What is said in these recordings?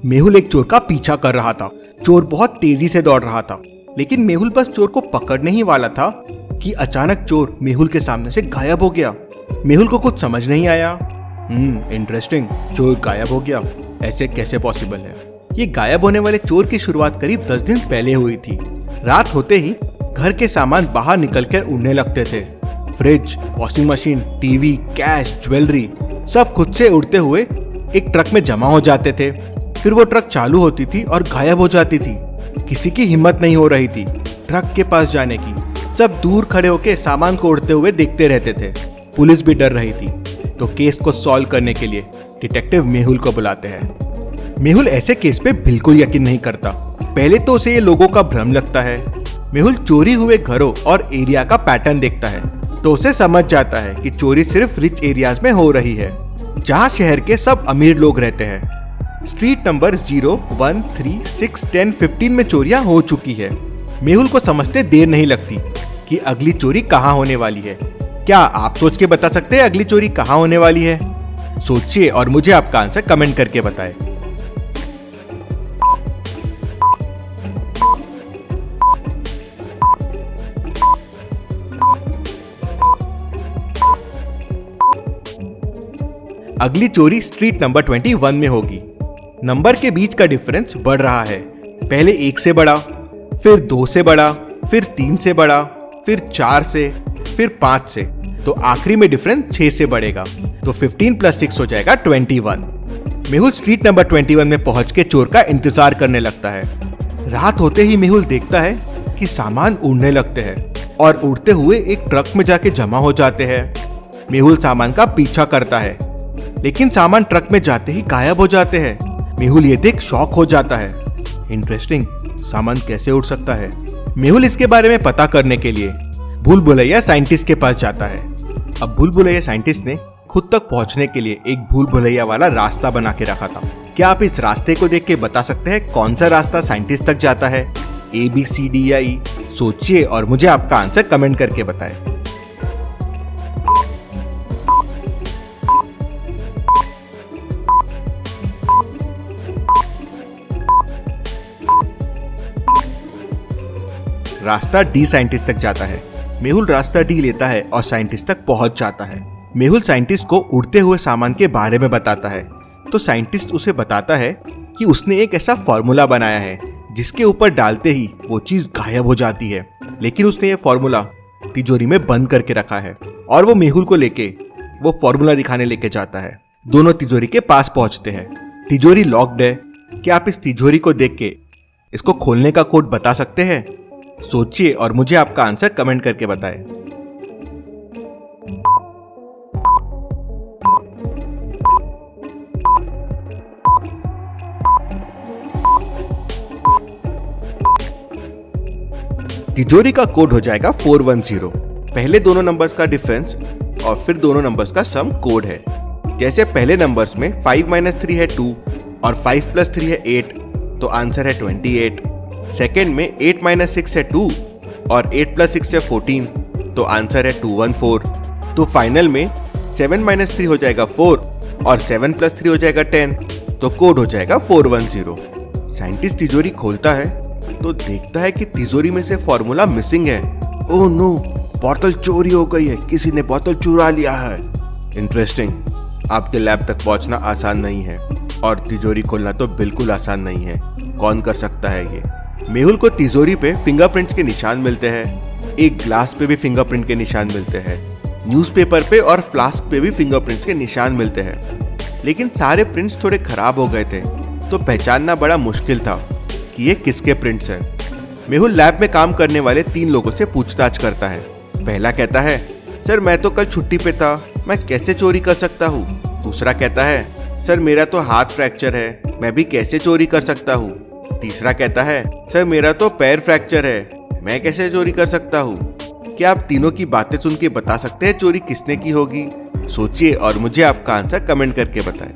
मेहुल एक चोर का पीछा कर रहा था। चोर बहुत तेजी से दौड़ रहा था, लेकिन मेहुल बस चोर को पकड़ने ही वाला था कि अचानक चोर मेहुल के सामने से गायब हो गया। मेहुल को कुछ समझ नहीं आया। इंटरेस्टिंग, चोर गायब हो गया, ऐसे कैसे पॉसिबल है? ये गायब होने वाले चोर की शुरुआत करीब 10 दिन पहले हुई थी। रात होते ही घर के सामान बाहर निकलकर उड़ने लगते थे। Fridge, washing machine, TV, cash, jewellery सब खुद से उड़ते हुए एक ट्रक में जमा हो जाते थे। फिर वो ट्रक चालू होती थी और गायब हो जाती थी। किसी की हिम्मत नहीं हो रही थी ट्रक के पास जाने की। सब दूर खड़े होकर सामान को उड़ते हुए देखते रहते थे। पुलिस भी डर रही थी, तो केस को सॉल्व करने के लिए डिटेक्टिव मेहुल को बुलाते हैं। मेहुल ऐसे केस पे बिल्कुल यकीन नहीं करता। पहले तो उसे ये लोगों का भ्रम लगता है। मेहुल चोरी हुए घरों और एरिया का पैटर्न देखता है, तो उसे समझ जाता है कि चोरी सिर्फ रिच एरियाज में हो रही है, जहां शहर के सब अमीर लोग रहते हैं। स्ट्रीट नंबर 0, 1, 3, 6, 10, 15 में चोरियां हो चुकी है। मेहुल को समझते देर नहीं लगती कि अगली चोरी कहां होने वाली है। क्या आप सोच के बता सकते हैं अगली चोरी कहां होने वाली है? सोचिए और मुझे आपका आंसर कमेंट करके बताएं। अगली चोरी स्ट्रीट नंबर 21 में होगी। नंबर के बीच का डिफरेंस बढ़ रहा है। पहले 1 से बढ़ा, फिर 2 से बढ़ा, फिर 3 से बढ़ा, फिर 4 से, फिर 5 से, तो आखिरी में डिफरेंस 6 से बढ़ेगा। तो 15 + 6 हो जाएगा 21। मेहुल स्ट्रीट नंबर 21 में पहुंच के चोर का इंतजार करने लगता है। रात होते ही मेहुल देखता है कि सामान उड़ने लगते हैं और उड़ते हुए एक ट्रक में जाके जमा हो जाते हैं। मेहुल सामान का पीछा करता है, लेकिन सामान ट्रक में जाते ही गायब हो जाते हैं। मेहुल ये देख शॉक हो जाता है। इंटरेस्टिंग, सामान कैसे उड़ सकता है? मेहुल इसके बारे में पता करने के लिए भूल भुलैया साइंटिस्ट के पास जाता है। अब भूल भुलैया साइंटिस्ट ने खुद तक पहुंचने के लिए एक भूल भुलैया वाला रास्ता बना के रखा था। क्या आप इस रास्ते को देख के बता सकते हैं कौन सा रास्ता साइंटिस्ट तक जाता है? A, B, C, D या E? सोचिए और मुझे आपका आंसर कमेंट करके बताएं। रास्ता डी साइंटिस्ट तक जाता है। मेहुल रास्ता डी लेता है और साइंटिस्ट तक पहुंच जाता है। मेहुल साइंटिस्ट को उड़ते हुए सामान के बारे में बताता है, तो साइंटिस्ट उसे बताता है कि उसने एक ऐसा फॉर्मूला बनाया है जिसके ऊपर डालते ही वो चीज गायब हो जाती है। लेकिन उसने ये फॉर्मूला तिजोरी में बंद करके रखा है और वो मेहुल को लेके वो फॉर्मूला दिखाने लेके जाता है। दोनों तिजोरी के पास पहुंचते हैं। तिजोरी लॉक्ड है। क्या आप इस तिजोरी को देख के इसको खोलने का कोड बता सकते हैं? सोचिए और मुझे आपका आंसर कमेंट करके बताएं। तिजोरी का कोड हो जाएगा 410। पहले दोनों नंबर्स का डिफरेंस और फिर दोनों नंबर्स का सम कोड है। जैसे पहले नंबर्स में 5 - 3 है 2 और 5 + 3 है 8, तो आंसर है 28। सेकेंड में 8 - 6 है 2 और 8 + 6 है 14, तो आंसर है 214। तो फाइनल में 7 - 3 हो जाएगा 4 और 7 + 3 हो जाएगा 10, तो कोड हो जाएगा 410। साइंटिस्ट तिजोरी खोलता है तो देखता है कि तिजोरी में से फॉर्मूला मिसिंग है। ओह नो, बोतल चोरी हो गई है, किसी ने बोतल चुरा लिया है। इंटरेस्टिंग, आपके लैब तक पहुंचना आसान नहीं है और तिजोरी खोलना तो बिल्कुल आसान नहीं है। कौन कर सकता है ये? मेहुल को तिजोरी पे फिंगरप्रिंट्स के निशान मिलते हैं। एक ग्लास पे भी फिंगरप्रिंट के निशान मिलते हैं। न्यूज़पेपर पे और फ्लास्क पे भी फिंगरप्रिंट्स के निशान मिलते हैं। लेकिन सारे प्रिंट्स थोड़े खराब हो गए थे, तो पहचानना बड़ा मुश्किल था कि ये किसके प्रिंट्स हैं। मेहुल लैब में काम करने वाले 3 लोगों से पूछताछ करता है। पहला कहता है, सर मैं तो कल छुट्टी पे था, मैं कैसे चोरी कर सकता हूँ? दूसरा कहता है, सर मेरा तो हाथ फ्रैक्चर है, मैं भी कैसे चोरी कर सकता हूँ? तीसरा कहता है, सर मेरा तो पैर फ्रैक्चर है, मैं कैसे चोरी कर सकता हूँ? क्या आप तीनों की बातें सुन के बता सकते हैं चोरी किसने की होगी? सोचिए और मुझे आपका आंसर कमेंट करके बताएं।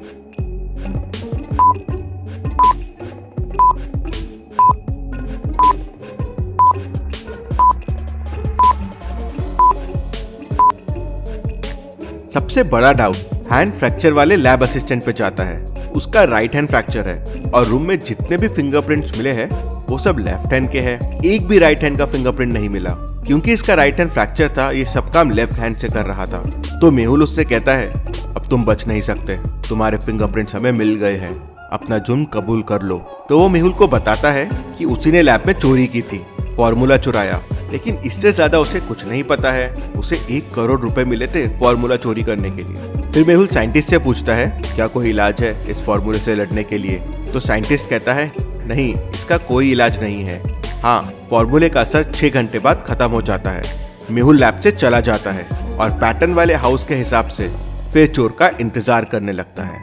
सबसे बड़ा डाउट हैंड फ्रैक्चर वाले लैब असिस्टेंट पे जाता है। उसका राइट हैंड फ्रैक्चर है और रूम में जितने भी फिंगरप्रिंट्स मिले हैं वो सब लेफ्ट हैंड के हैं। एक भी राइट हैंड का फिंगरप्रिंट नहीं मिला। क्योंकि इसका राइट हैंड फ्रैक्चर था, ये सब काम लेफ्ट हैंड से कर रहा था। तो मेहुल उससे कहता है, अब तुम बच नहीं सकते, तुम्हारे फिंगरप्रिंट्स हमें मिल गए हैं, अपना जुर्म कबूल कर लो। तो वो मेहुल को बताता है कि उसी ने लैब में चोरी की थी, फॉर्मूला चुराया, लेकिन इससे ज्यादा उसे कुछ नहीं पता है। उसे 1 करोड़ रुपए मिले थे फॉर्मूला चोरी करने के लिए। फिर मेहुल साइंटिस्ट से पूछता है, क्या कोई इलाज है इस फॉर्मूले से लड़ने के लिए? तो साइंटिस्ट कहता है, नहीं, इसका कोई इलाज नहीं है। हाँ, फॉर्मूले का असर 6 घंटे बाद खत्म हो जाता है। मेहुल लैब से चला जाता है और पैटर्न वाले हाउस के हिसाब से फिर चोर का इंतजार करने लगता है।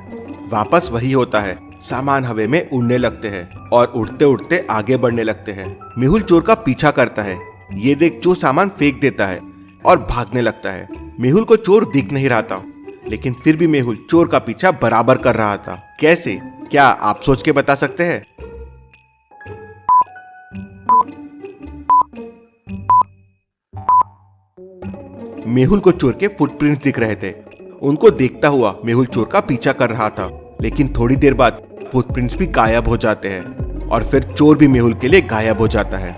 वापस वही होता है, सामान हवा में उड़ने लगते हैं और उड़ते उड़ते आगे बढ़ने लगते हैं। मेहुल चोर का पीछा करता है। ये देख चोर सामान फेंक देता है और भागने लगता है। मेहुल को चोर दिख नहीं रहा था, लेकिन फिर भी मेहुल चोर का पीछा बराबर कर रहा था। कैसे? क्या आप सोच के बता सकते हैं? मेहुल को चोर के फुटप्रिंट्स दिख रहे थे। उनको देखता हुआ मेहुल चोर का पीछा कर रहा था, लेकिन थोड़ी देर बाद फुटप्रिंट्स भी गायब हो जाते हैं और फिर चोर भी मेहुल के लिए गायब हो जाता है।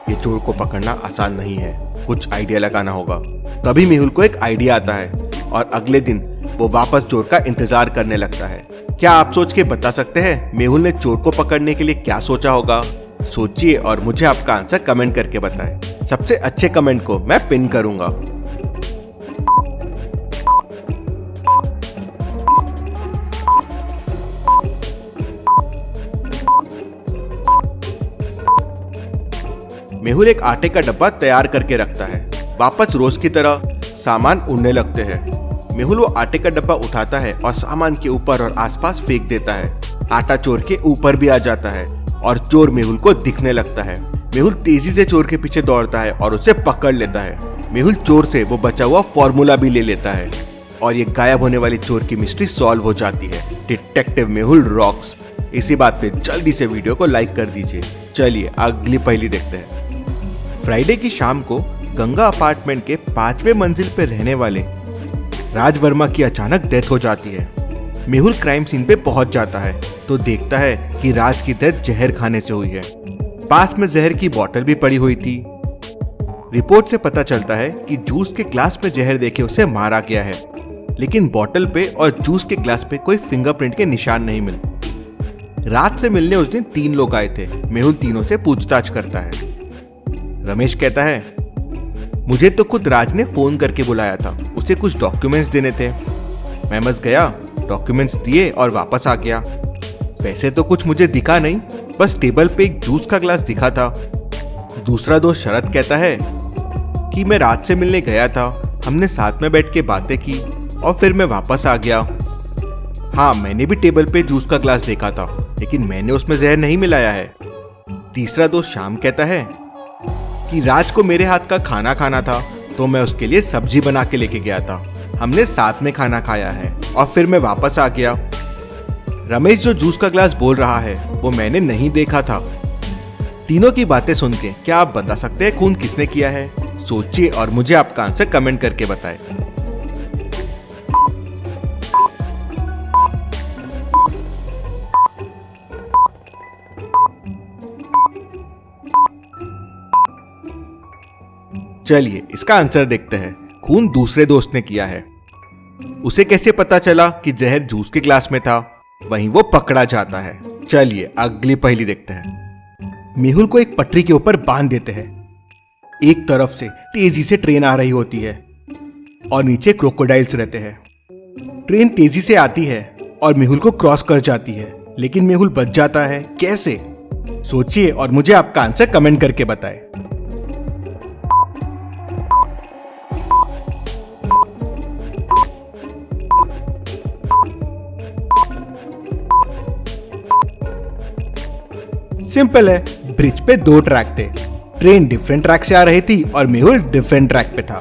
ये चोर को पकड़ना आसान नहीं है, कुछ आइडिया लगाना होगा। तभी मेहुल को एक आइडिया आता है और अगले दिन वो वापस चोर का इंतजार करने लगता है। क्या आप सोच के बता सकते हैं मेहुल ने चोर को पकड़ने के लिए क्या सोचा होगा? सोचिए और मुझे आपका आंसर कमेंट करके बताएं। सबसे अच्छे कमेंट को मैं पिन करूंगा। मेहुल एक आटे का डब्बा तैयार करके रखता है। वापस रोज की तरह सामान उड़ने लगते हैं। मेहुल वो आटे का डब्बा उठाता है और सामान के ऊपर और आसपास फेंक देता है। आटा चोर के ऊपर भी आ जाता है और चोर मेहुल को दिखने लगता है। मेहुल तेजी से चोर के पीछे दौड़ता है और उसे पकड़ लेता है। मेहुल चोर से वो बचा हुआ फॉर्मूला भी ले लेता है और ये गायब होने वाली चोर की मिस्ट्री सॉल्व हो जाती है। Detective Mehul rocks. इसी बात पे जल्दी से वीडियो को लाइक कर दीजिए। चलिए अगली पहेली देखते हैं। फ्राइडे की शाम को गंगा अपार्टमेंट के 5वें मंजिल पे रहने वाले राज वर्मा की अचानक डेथ हो जाती है। मेहुल क्राइम सीन पे पहुंच जाता है तो देखता है कि राज की डेथ जहर खाने से हुई है। पास में जहर की बोतल भी पड़ी हुई थी। रिपोर्ट से पता चलता है कि जूस के ग्लास में जहर देके उसे मारा गया है, लेकिन बोतल पे और जूस के ग्लास पे कोई फिंगरप्रिंट के निशान नहीं मिले। रात से मिलने उस दिन 3 लोग आए थे। मेहुल तीनों से पूछताछ करता है। रमेश कहता है, मुझे तो खुद राज ने फोन करके बुलाया था, उसे कुछ डॉक्यूमेंट्स देने थे। मैं बस गया, डॉक्यूमेंट्स दिए और वापस आ गया। वैसे तो कुछ मुझे दिखा नहीं, बस टेबल पे एक जूस का ग्लास दिखा था। दूसरा दोस्त शरद कहता है कि मैं राज से मिलने गया था, हमने साथ में बैठ के बातें की और फिर मैं वापस आ गया। हाँ, मैंने भी टेबल पे जूस का ग्लास देखा था, लेकिन मैंने उसमें जहर नहीं मिलाया है। तीसरा दोस्त श्याम कहता है कि राज को मेरे हाथ का खाना खाना था, तो मैं उसके लिए सब्जी बना के लेके गया था, हमने साथ में खाना खाया है और फिर मैं वापस आ गया। रमेश जो जूस का ग्लास बोल रहा है वो मैंने नहीं देखा था। तीनों की बातें सुन के क्या आप बता सकते हैं खून किसने किया है? सोचिए और मुझे आपका आंसर कमेंट करके बताएं। चलिए इसका आंसर देखते हैं। खून दूसरे दोस्त ने किया है। उसे कैसे पता चला कि जहर जूस के ग्लास में था? वहीं वो पकड़ा जाता है। चलिए अगली पहेली देखते हैं। मेहुल को एक पटरी के ऊपर बांध देते हैं। एक तरफ से तेजी से ट्रेन आ रही होती है और नीचे क्रोकोडाइल्स रहते हैं। ट्रेन तेजी से आती है और मेहुल को क्रॉस कर जाती है, लेकिन मेहुल बच जाता है। कैसे? सोचिए और मुझे आपका आंसर कमेंट करके बताएं। सिंपल है, ब्रिज पे 2 ट्रैक थे। ट्रेन डिफरेंट ट्रैक से आ रही थी और मेहुल डिफरेंट ट्रैक पे था।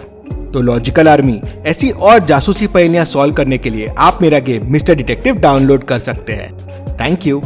तो लॉजिकल आर्मी ऐसी और जासूसी पहेलियां सॉल्व करने के लिए आप मेरा गेम मिस्टर डिटेक्टिव डाउनलोड कर सकते हैं। Thank you.